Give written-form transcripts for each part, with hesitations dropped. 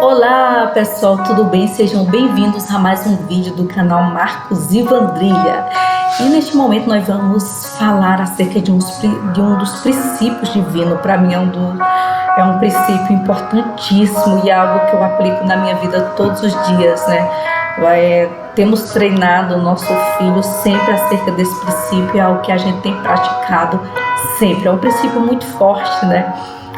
Olá pessoal, tudo bem? Sejam bem-vindos a mais um vídeo do canal Marcos e Vandrília. E neste momento nós vamos falar acerca de um dos princípios divinos. Para mim é um princípio importantíssimo e é algo que eu aplico na minha vida todos os dias, né? Temos treinado o nosso filho sempre acerca desse princípio, é algo que a gente tem praticado sempre. É um princípio muito forte, né?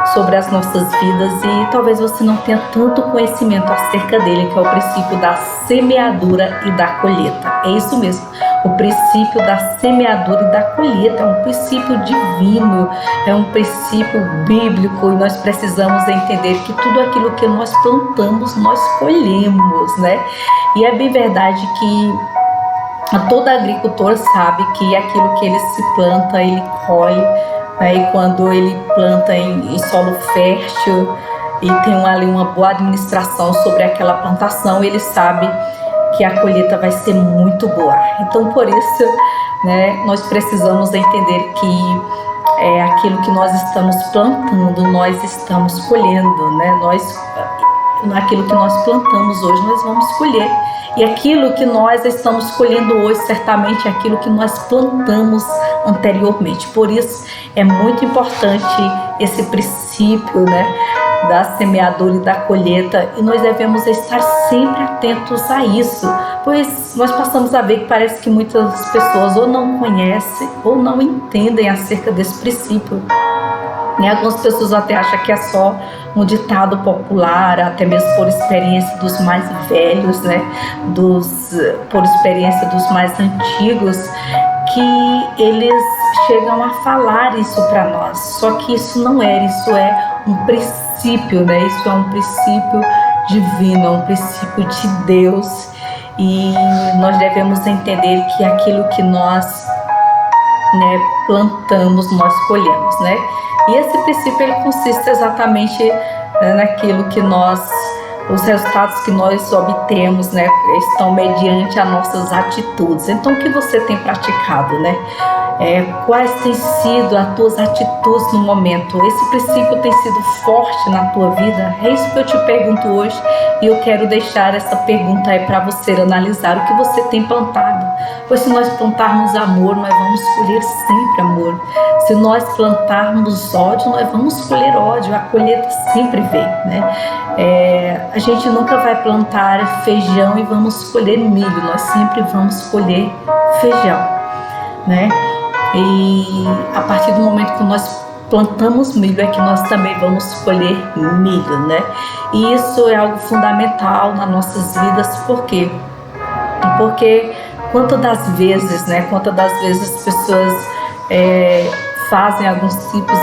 Sobre as nossas vidas, e talvez você não tenha tanto conhecimento acerca dele, que é o princípio da semeadura e da colheita. É isso mesmo, o princípio da semeadura e da colheita é um princípio divino, é um princípio bíblico, e nós precisamos entender que tudo aquilo que nós plantamos, nós colhemos, né? E é bem verdade que todo agricultor sabe que aquilo que ele se planta, ele colhe. E quando ele planta em solo fértil e tem ali uma boa administração sobre aquela plantação, ele sabe que a colheita vai ser muito boa. Então, por isso, né, nós precisamos entender que aquilo que nós estamos plantando, nós estamos colhendo, né? Aquilo que nós plantamos hoje, nós vamos colher. E aquilo que nós estamos colhendo hoje, certamente é aquilo que nós plantamos anteriormente. Por isso, é muito importante esse princípio, né, da semeadura e da colheita. E nós devemos estar sempre atentos a isso, pois nós passamos a ver que parece que muitas pessoas ou não conhecem ou não entendem acerca desse princípio. Algumas pessoas até acham que é só um ditado popular, até mesmo por experiência dos mais velhos, né? Por experiência dos mais antigos, que eles chegam a falar isso para nós. Só que isso não é, isso é um princípio, né? Isso é um princípio divino, é um princípio de Deus. E nós devemos entender que aquilo que nós, né, plantamos, nós colhemos, né? E esse princípio ele consiste exatamente naquilo que os resultados que nós obtemos, né, estão mediante as nossas atitudes. Então, o que você tem praticado, né? Quais têm sido as tuas atitudes no momento? Esse princípio tem sido forte na tua vida? É isso que eu te pergunto hoje, e eu quero deixar essa pergunta aí para você analisar o que você tem plantado. Pois se nós plantarmos amor, nós vamos colher sempre amor. Se nós plantarmos ódio, nós vamos colher ódio. A colheita sempre vem, né? A gente nunca vai plantar feijão e vamos colher milho. Nós sempre vamos colher feijão, né? E a partir do momento que nós plantamos milho é que nós também vamos colher milho, né? E isso é algo fundamental nas nossas vidas. Por quê? Porque quantas das vezes as pessoas fazem alguns tipos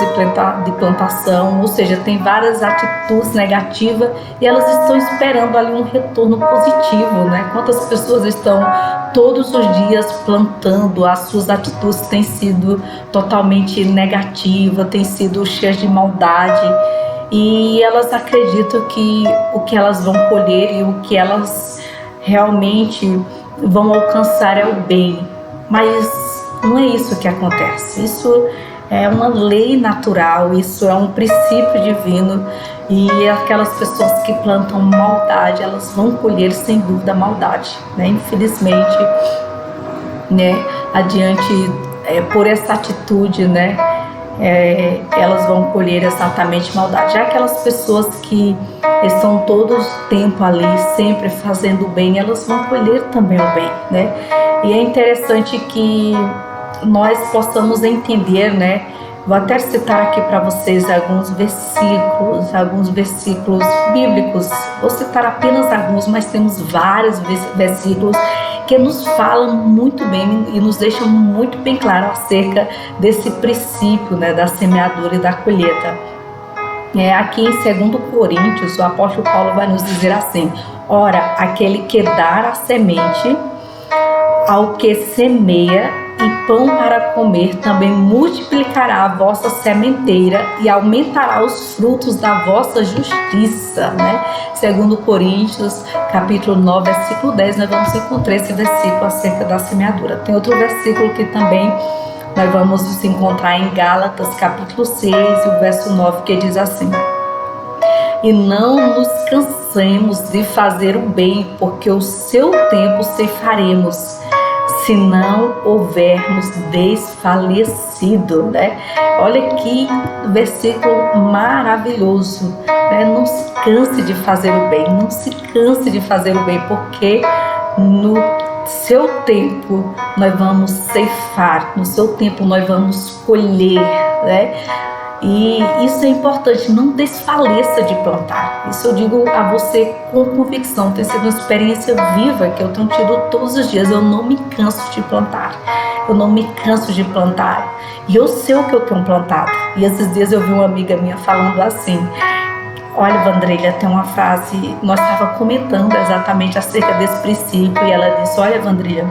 de plantação, ou seja, tem várias atitudes negativas e elas estão esperando ali um retorno positivo, né? Quantas pessoas estão todos os dias plantando, as suas atitudes têm sido totalmente negativas, têm sido cheias de maldade, e elas acreditam que o que elas vão colher e o que elas realmente vão alcançar é o bem, mas não é isso que acontece. Isso é uma lei natural, isso é um princípio divino, e aquelas pessoas que plantam maldade, elas vão colher sem dúvida maldade, né? Infelizmente, né, por essa atitude, né, elas vão colher exatamente maldade. Já aquelas pessoas que estão todo o tempo ali, sempre fazendo o bem, elas vão colher também o bem, né? E é interessante que nós possamos entender, né? Vou até citar aqui para vocês alguns versículos bíblicos. Vou citar apenas alguns, mas temos vários versículos que nos falam muito bem e nos deixam muito bem claro acerca desse princípio, né, da semeadura e da colheita. Aqui em 2 Coríntios, o apóstolo Paulo vai nos dizer assim: ora, aquele que dá a semente ao que semeia e pão para comer, também multiplicará a vossa sementeira e aumentará os frutos da vossa justiça, né? 2 Coríntios, capítulo 9, versículo 10, nós vamos encontrar esse versículo acerca da semeadura. Tem outro versículo que também nós vamos nos encontrar em Gálatas, capítulo 6, o verso 9, que diz assim: e não nos cansemos de fazer o bem, porque o seu tempo ceifaremos, se não houvermos desfalecido, né? Olha que versículo maravilhoso, né? Não se canse de fazer o bem, não se canse de fazer o bem, porque no seu tempo nós vamos ceifar, no seu tempo nós vamos colher, né? E isso é importante, não desfaleça de plantar. Isso eu digo a você com convicção, tem sido uma experiência viva que eu tenho tido todos os dias. Eu não me canso de plantar, eu não me canso de plantar. E eu sei o que eu tenho plantado. E esses dias eu vi uma amiga minha falando assim: olha, Vandrilha, tem uma frase, nós estávamos comentando exatamente acerca desse princípio, e ela disse: olha, Vandrilha,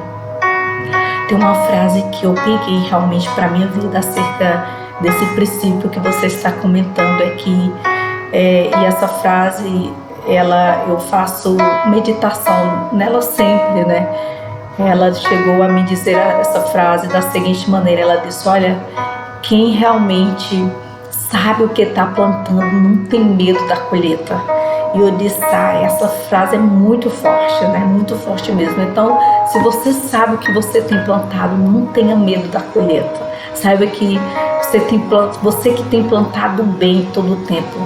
tem uma frase que eu peguei realmente para a minha vida acerca desse princípio que você está comentando aqui, e essa frase, eu faço meditação nela sempre, né? Ela chegou a me dizer essa frase da seguinte maneira, ela disse: olha, quem realmente sabe o que está plantando não tem medo da colheita. E eu disse: essa frase é muito forte, né? Muito forte mesmo. Então, se você sabe o que você tem plantado, não tenha medo da colheita. Saiba que você que tem plantado bem todo o tempo,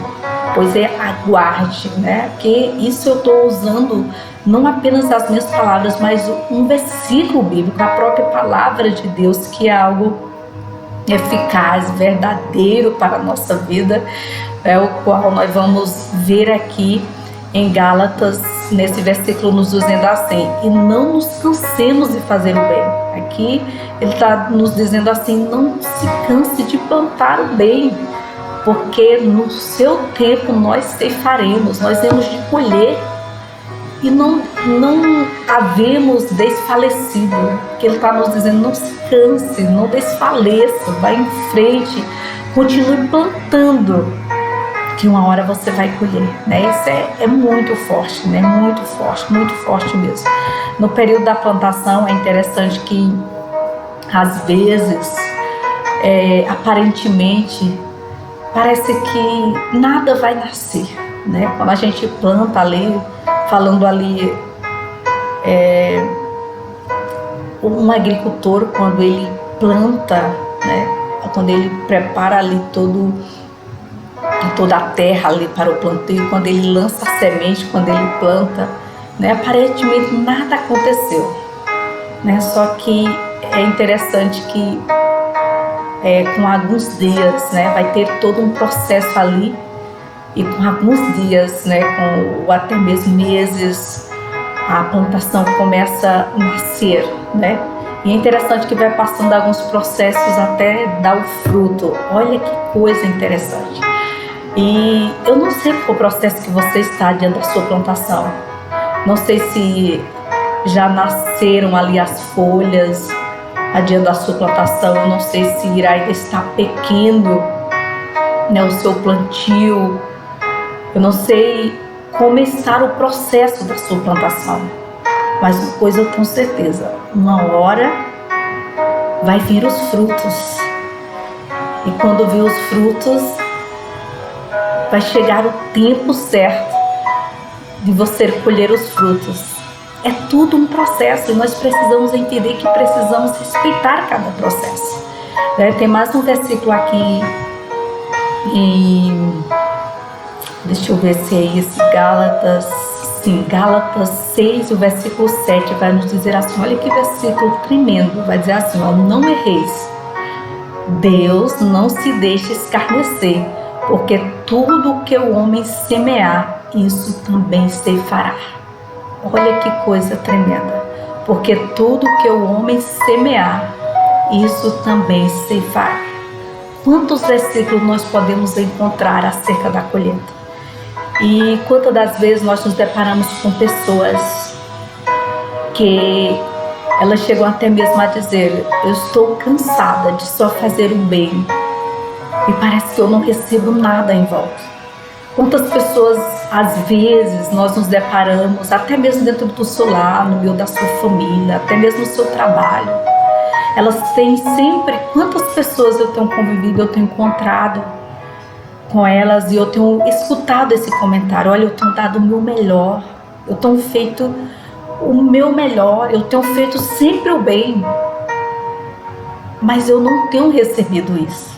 pois aguarde, né? Porque isso eu estou usando não apenas as minhas palavras, mas um versículo bíblico, a própria palavra de Deus, que é algo eficaz, verdadeiro para a nossa vida, o qual nós vamos ver aqui em Gálatas, nesse versículo nos dizendo assim: e não nos cansemos de fazer o bem. Aqui ele está nos dizendo assim: não se canse de plantar o bem, porque no seu tempo nós ceifaremos, nós temos de colher, e não havemos desfalecido, que ele está nos dizendo: não se canse, não desfaleça, vá em frente, continue plantando, que uma hora você vai colher, né? Isso é muito forte, né? Muito forte mesmo. No período da plantação é interessante que às vezes, aparentemente, parece que nada vai nascer, né? Quando a gente planta ali, falando ali, um agricultor, quando ele planta, né? Quando ele prepara ali toda a terra ali para o plantio, quando ele lança a semente, quando ele planta, né? Aparentemente nada aconteceu, né? Só que é interessante que com alguns dias, né, vai ter todo um processo ali, e com alguns dias, né, com até mesmo meses, a plantação começa a nascer, né? E é interessante que vai passando alguns processos até dar o fruto. Olha que coisa interessante. E eu não sei qual o processo que você está diante da sua plantação. Não sei se já nasceram ali as folhas adiante da sua plantação. Eu não sei se irá estar pequeno, né, o seu plantio. Eu não sei como está o processo da sua plantação. Mas uma coisa eu tenho certeza: uma hora vai vir os frutos. E quando vir os frutos, vai chegar o tempo certo de você colher os frutos. É tudo um processo, e nós precisamos entender que precisamos respeitar cada processo. Tem mais um versículo aqui deixa eu ver se é esse, Gálatas 6, o versículo 7 vai nos dizer assim, olha que versículo tremendo, vai dizer assim: não erreis, Deus não se deixa escarnecer, porque tudo que o homem semear, isso também ceifará. Olha que coisa tremenda, porque tudo que o homem semear, isso também ceifará. Quantos versículos nós podemos encontrar acerca da colheita? E quantas das vezes nós nos deparamos com pessoas que elas chegam até mesmo a dizer: eu estou cansada de só fazer o bem e parece que eu não recebo nada em volta. Quantas pessoas, às vezes, nós nos deparamos, até mesmo dentro do seu lar, no meio da sua família, até mesmo no seu trabalho. Elas têm sempre, quantas pessoas eu tenho convivido, eu tenho encontrado, com elas e eu tenho escutado esse comentário: olha, eu tenho dado o meu melhor, eu tenho feito o meu melhor, eu tenho feito sempre o bem, mas eu não tenho recebido isso.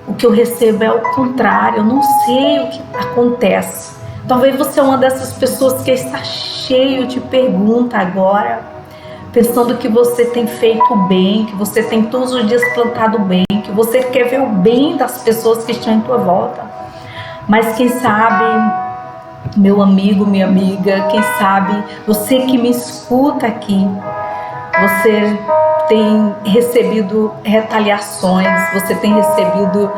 O que eu recebo é o contrário, eu não sei o que acontece. Talvez você é uma dessas pessoas que está cheio de perguntas agora, pensando que você tem feito o bem, que você tem todos os dias plantado o bem, que você quer ver o bem das pessoas que estão em tua volta. Mas quem sabe, meu amigo, minha amiga, quem sabe você que me escuta aqui, você tem recebido retaliações, você tem recebido,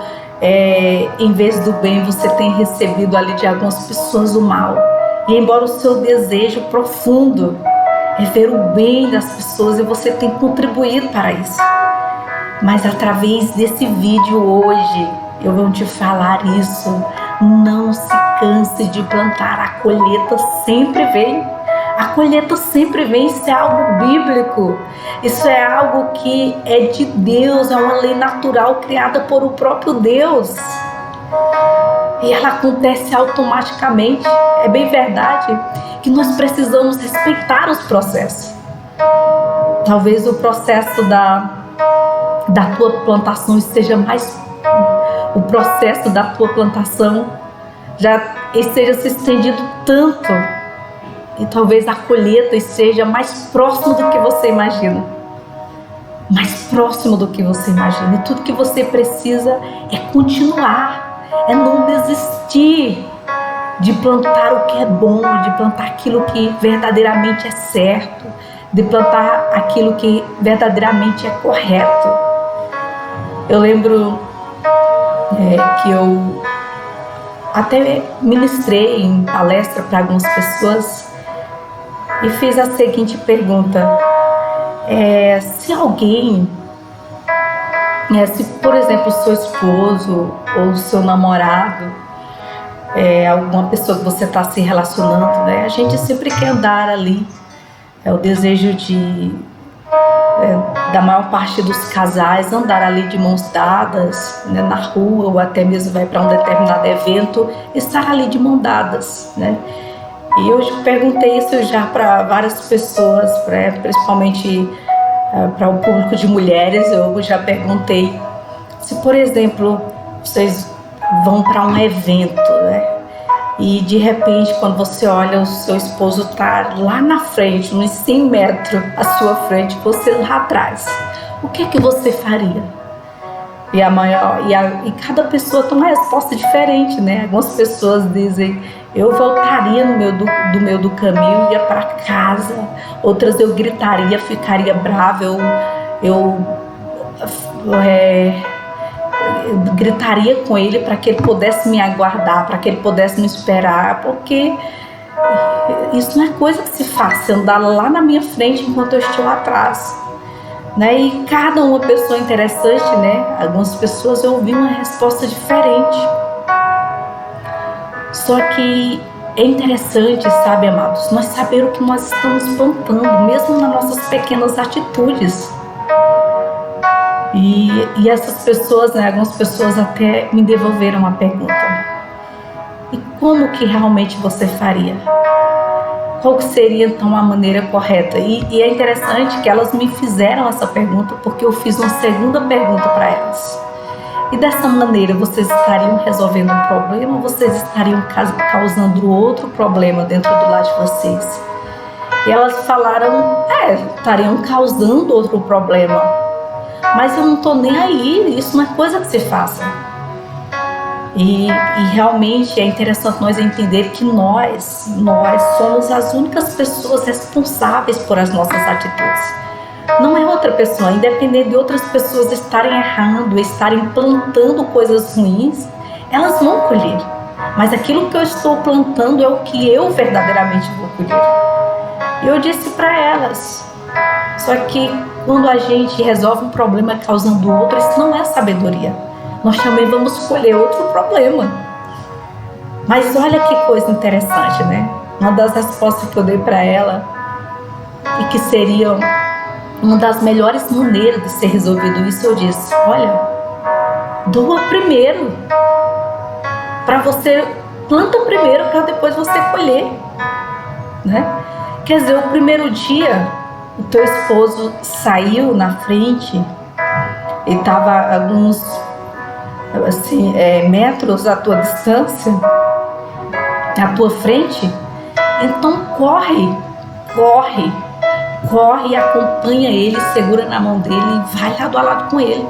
em vez do bem, você tem recebido ali de algumas pessoas o mal. E embora o seu desejo profundo é ver o bem das pessoas, e você tem contribuído para isso, mas através desse vídeo hoje eu vou te falar isso: não se canse de plantar, a colheita sempre vem. A colheita sempre vem, isso é algo bíblico, isso é algo que é de Deus, é uma lei natural criada por o próprio Deus. E ela acontece automaticamente. É bem verdade que nós precisamos respeitar os processos. Talvez o processo da tua plantação esteja mais... O processo da tua plantação já esteja se estendido tanto, e talvez a colheita esteja mais próximo do que você imagina. Mais próximo do que você imagina. E tudo que você precisa é continuar, é não desistir de plantar o que é bom, de plantar aquilo que verdadeiramente é certo, de plantar aquilo que verdadeiramente é correto. Eu lembro que eu até ministrei em palestra para algumas pessoas e fiz a seguinte pergunta: se alguém, se por exemplo seu esposo ou seu namorado, alguma pessoa que você está se relacionando, né? A gente sempre quer andar ali, é o desejo da maior parte dos casais, andar ali de mãos dadas, né, na rua, ou até mesmo vai para um determinado evento, estar ali de mãos dadas, né? E eu perguntei isso já para várias pessoas, principalmente para o público de mulheres. Eu já perguntei se, por exemplo, vocês vão para um evento, né? E de repente, quando você olha, o seu esposo está lá na frente, uns 100 metros à sua frente, você lá atrás, o que é que você faria? E cada pessoa tem uma resposta diferente, né? Algumas pessoas dizem: eu voltaria no meio do caminho, ia para casa. Outras: eu gritaria, ficaria brava, eu gritaria com ele para que ele pudesse me aguardar, para que ele pudesse me esperar, porque isso não é coisa que se faça, andar lá na minha frente enquanto eu estou lá atrás, né? E cada uma pessoa interessante, né? Algumas pessoas eu ouvi uma resposta diferente. Só que é interessante, sabe, amados, nós saber o que nós estamos plantando, mesmo nas nossas pequenas atitudes. E essas pessoas, né, algumas pessoas até me devolveram a pergunta: e como que realmente você faria? Qual que seria então a maneira correta? E é interessante que elas me fizeram essa pergunta porque eu fiz uma segunda pergunta para elas. E dessa maneira, vocês estariam resolvendo um problema ou vocês estariam causando outro problema dentro do lar de vocês? E elas falaram: estariam causando outro problema, mas eu não estou nem aí, isso não é coisa que se faça. E realmente é interessante nós entender que nós somos as únicas pessoas responsáveis por as nossas atitudes. Não é outra pessoa. Independente de outras pessoas estarem errando, estarem plantando coisas ruins, elas vão colher. Mas aquilo que eu estou plantando é o que eu verdadeiramente vou colher. E eu disse para elas: só que quando a gente resolve um problema causando outro, isso não é sabedoria. Nós também vamos colher outro problema. Mas olha que coisa interessante, né? Uma das respostas que eu dei para ela, e que seria uma das melhores maneiras de ser resolvido isso, eu disse: olha, doa primeiro. para você planta primeiro para depois você colher, né? Quer dizer, o primeiro dia o teu esposo saiu na frente, ele estava alguns assim, metros à tua distância, à tua frente, então corre e acompanha ele, segura na mão dele e vai lado a lado com ele.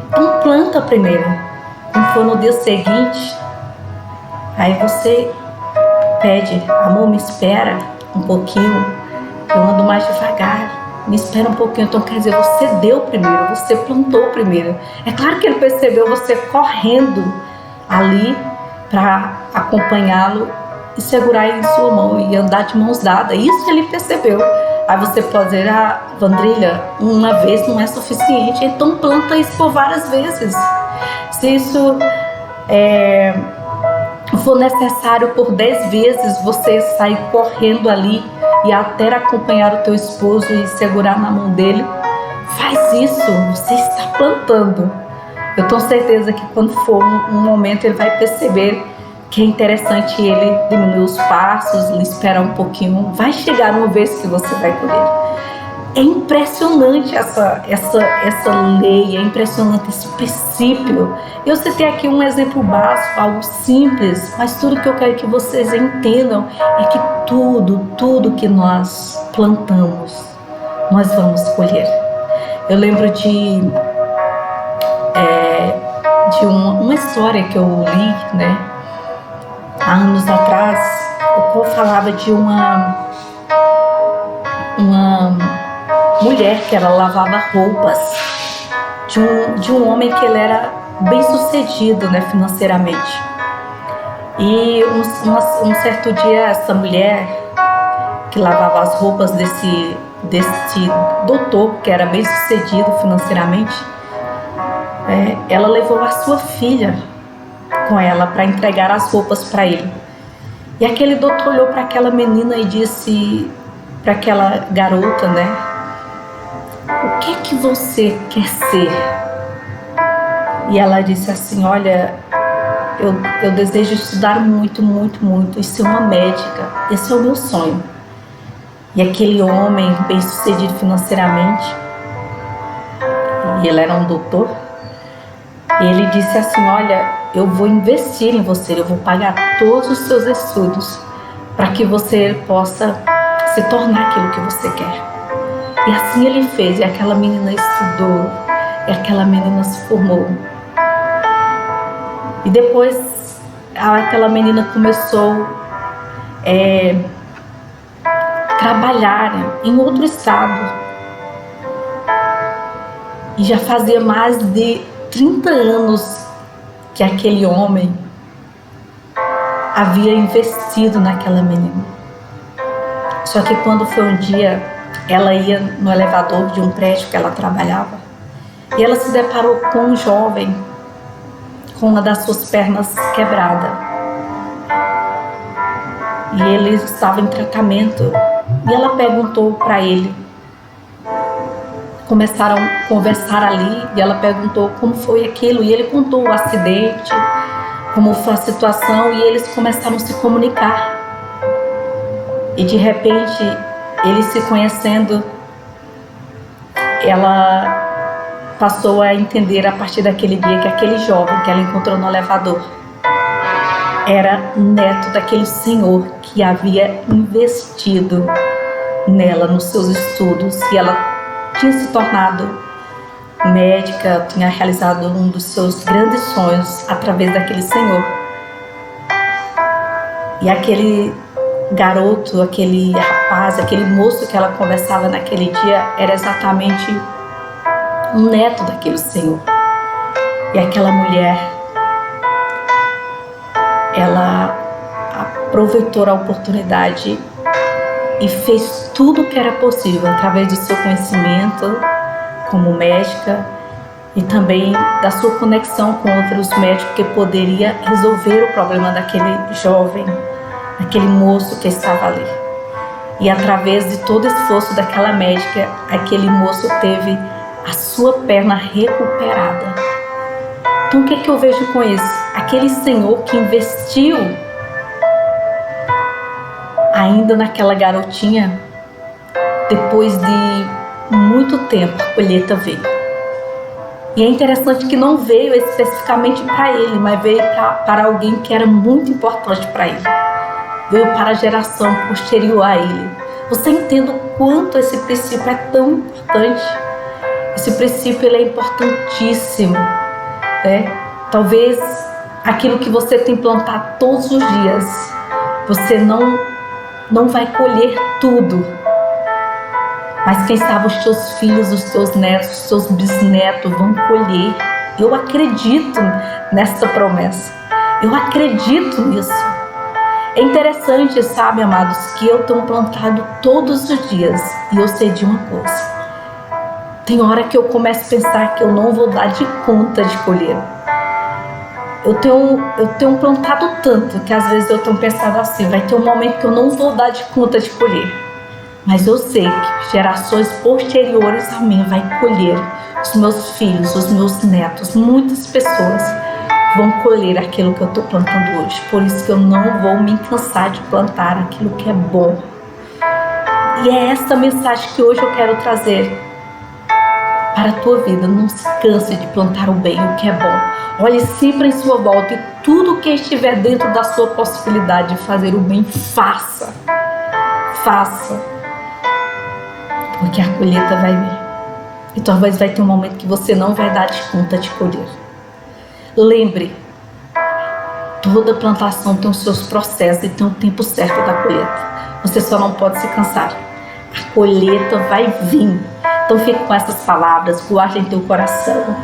Então planta primeiro. Quando for no dia seguinte, aí você pede, amor, me espera um pouquinho, eu ando mais devagar, me espera um pouquinho. Então quer dizer, você deu primeiro, você plantou primeiro. É claro que ele percebeu você correndo ali para acompanhá-lo e segurar em sua mão e andar de mãos dadas. Isso ele percebeu. Aí você pode dizer, Vandrília, uma vez não é suficiente, então planta isso por várias vezes. Se isso for necessário por 10 vezes, você sair correndo ali e até acompanhar o teu esposo e segurar na mão dele, faz isso, você está plantando. Eu tenho certeza que quando for um momento ele vai perceber que é interessante ele diminuir os passos, ele esperar um pouquinho, vai chegar uma vez que você vai colher. É impressionante essa lei, é impressionante esse princípio. Eu citei aqui um exemplo básico, algo simples, mas tudo que eu quero que vocês entendam é que tudo que nós plantamos, nós vamos colher. Eu lembro de uma história que eu li, né, há anos atrás, o qual falava de uma mulher que ela lavava roupas de um homem que ele era bem sucedido, né, financeiramente. E um certo dia essa mulher que lavava as roupas desse doutor que era bem sucedido financeiramente, ela levou a sua filha com ela para entregar as roupas para ele. E aquele doutor olhou para aquela menina e disse para aquela garota, né, o que é que você quer ser? E ela disse assim, olha, eu desejo estudar muito e ser uma médica, esse é o meu sonho. E aquele homem bem sucedido financeiramente, e ele era um doutor, ele disse assim, olha, eu vou investir em você, eu vou pagar todos os seus estudos para que você possa se tornar aquilo que você quer. E assim ele fez, e aquela menina estudou, e aquela menina se formou. E depois aquela menina começou a trabalhar em outro estado. E já fazia mais de 30 anos que aquele homem havia investido naquela menina. Só que quando foi um dia, ela ia no elevador de um prédio que ela trabalhava e ela se deparou com um jovem com uma das suas pernas quebrada. E ele estava em tratamento e ela perguntou para ele. Começaram a conversar ali e ela perguntou como foi aquilo e ele contou o acidente, como foi a situação, e eles começaram a se comunicar. E de repente, eles se conhecendo, ela passou a entender a partir daquele dia que aquele jovem que ela encontrou no elevador era neto daquele senhor que havia investido nela, nos seus estudos, e ela tinha se tornado médica, tinha realizado um dos seus grandes sonhos através daquele senhor. E aquele garoto, aquele rapaz, aquele moço que ela conversava naquele dia era exatamente um neto daquele senhor. E aquela mulher, ela aproveitou a oportunidade e fez tudo o que era possível através do seu conhecimento como médica e também da sua conexão com outros médicos que poderia resolver o problema daquele jovem, daquele moço que estava ali. E através de todo o esforço daquela médica, aquele moço teve a sua perna recuperada. Então o que eu vejo com isso? Aquele Senhor que investiu ainda naquela garotinha, depois de muito tempo a colheita veio. E é interessante que não veio especificamente para ele, mas veio para alguém que era muito importante para ele. Veio para a geração posterior a ele. Você entende o quanto esse princípio é tão importante? Esse princípio ele é importantíssimo, né? Talvez aquilo que você tem plantado todos os dias, você não vai colher tudo. Mas quem sabe os teus filhos, os teus netos, os teus bisnetos vão colher. Eu acredito nessa promessa. Eu acredito nisso. É interessante, sabe, amados, que eu tenho plantado todos os dias. E eu sei de uma coisa. Tem hora que eu começo a pensar que eu não vou dar de conta de colher. Eu tenho plantado tanto que às vezes eu tenho pensado assim, vai ter um momento que eu não vou dar de conta de colher. Mas eu sei que gerações posteriores a mim vai colher. Os meus filhos, os meus netos, muitas pessoas vão colher aquilo que eu estou plantando hoje. Por isso que eu não vou me cansar de plantar aquilo que é bom. E é essa mensagem que hoje eu quero trazer para a tua vida. Não se canse de plantar o bem, o que é bom. Olhe sempre em sua volta e tudo que estiver dentro da sua possibilidade de fazer o bem, faça. Faça. Porque a colheita vai vir. E talvez vai ter um momento que você não vai dar de conta de colher. Lembre, toda plantação tem os seus processos e tem o tempo certo da colheita. Você só não pode se cansar. A colheita vai vir. Então fique com essas palavras, guarde em teu coração.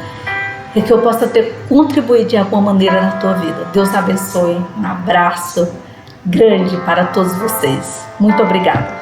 E que eu possa ter contribuído de alguma maneira na tua vida. Deus abençoe. Um abraço grande para todos vocês. Muito obrigada.